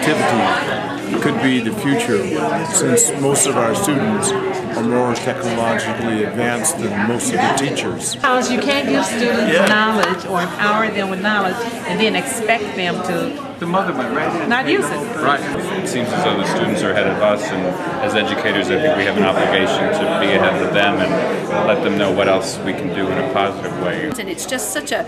creativity could be the future, since most of our students are more technologically advanced than most of the teachers. Because you can't give students knowledge or empower them with knowledge and then expect them to not use it. Right. It seems as though the students are ahead of us, and as educators I think we have an obligation to be ahead of them and let them know what else we can do in a positive way. And it's just such a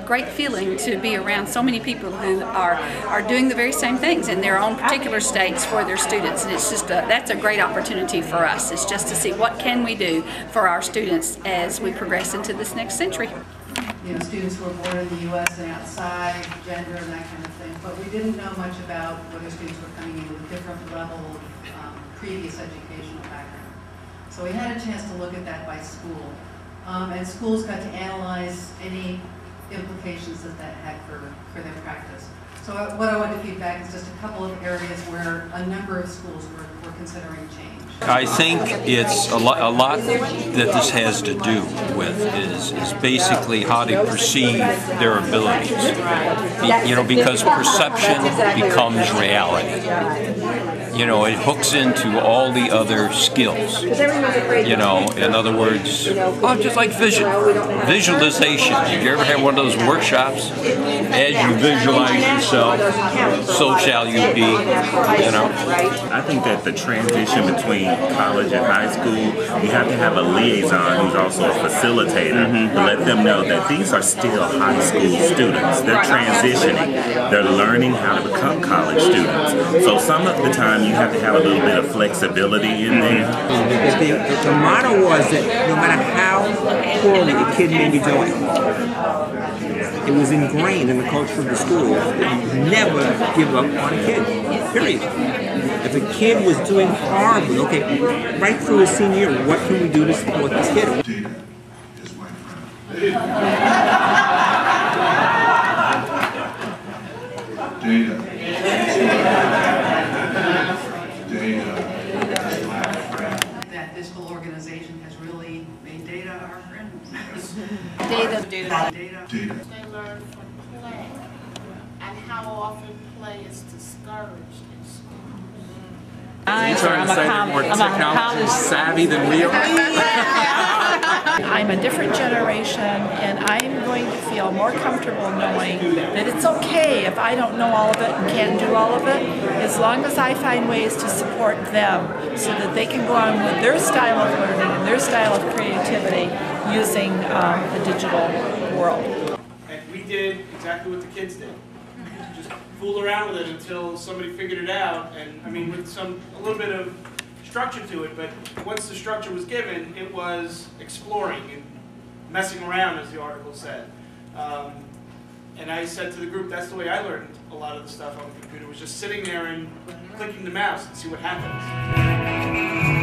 great feeling to be around so many people who are doing the very same things in their own particular states for their students, and it's just that's a great opportunity for us. It's just to see what can we do for our students as we progress into this next century. You know, students who were born in the U.S. and outside, gender and that kind of thing, but we didn't know much about whether students were coming in with a different level of previous educational background. So we had a chance to look at that by school, and schools got to analyze any implications that that had for their practice. So what I wanted to feed back is just a couple of areas where a number of schools were considering change. I think it's a lot that this has to do with is basically how they perceive their abilities. You know, because perception becomes reality. You know, it hooks into all the other skills. You know, in other words, just like visualization. Did you ever have one of those workshops? As you visualize yourself, so shall you be. You know. I think that the transition between college and high school, you have to have a liaison who's also a facilitator to let them know that these are still high school students. They're transitioning. They're learning how to become college students. So some of the time you have to have a little bit of flexibility in there. The motto was that no matter how poorly a kid may be doing, it was ingrained in the culture of the school that you never give up on a kid, period. If a kid was doing horribly, okay, right through his senior year, what can we do to support this kid? Data is my friend. Data. That this whole organization has really made data our friends. Data. Data. They learn from play, and how often play is discouraged in schools. I'm trying to say they're more technology savvy than we are. I'm a different generation, and I'm going to feel more comfortable knowing that it's okay if I don't know all of it and can't do all of it, as long as I find ways to support them so that they can go on with their style of learning and their style of creativity using the digital world. And we did exactly what the kids did. Just fooled around with it until somebody figured it out, and I mean with a little bit of structure to it, but once the structure was given, it was exploring and messing around, as the article said. And I said to the group, that's the way I learned a lot of the stuff on the computer, was just sitting there and clicking the mouse and see what happens.